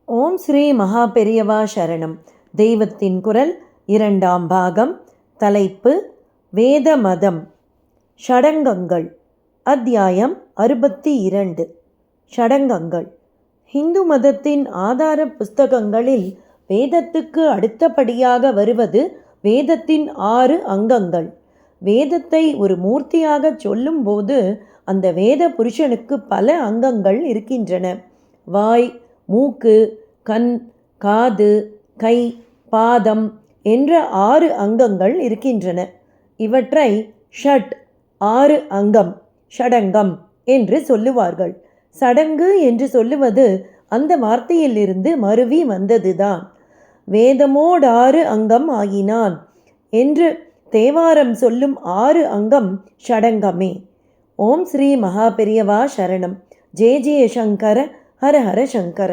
ஓம் ஸ்ரீ மகா பெரியவா சரணம். தெய்வத்தின் குரல் 2ஆம் பாகம். தலைப்பு வேத மதம். ஷடங்கங்கள். அத்தியாயம் 62. ஷடங்கங்கள். ஹிந்து மதத்தின் ஆதார புஸ்தகங்களில் வேதத்துக்கு அடுத்தபடியாக வருவது வேதத்தின் 6 அங்கங்கள். வேதத்தை ஒரு மூர்த்தியாக சொல்லும்போது அந்த வேத புருஷனுக்கு பல அங்கங்கள் இருக்கின்றன. வாய், மூக்கு, கண், காது, கை, பாதம் என்ற 6 அங்கங்கள் இருக்கின்றன. இவற்றை ஷட் 6 அங்கம், ஷடங்கம் என்று சொல்லுவார்கள். சடங்கு என்று சொல்லுவது அந்த வார்த்தையிலிருந்து மருவி வந்ததுதான். வேதமோடாறு அங்கம் ஆகினான் என்று தேவாரம் சொல்லும் 6 அங்கம் ஷடங்கமே. ஓம் ஸ்ரீ மகா பெரியவா சரணம். ஜெய ஜெய சங்கர, ஹர ஹர சங்கர.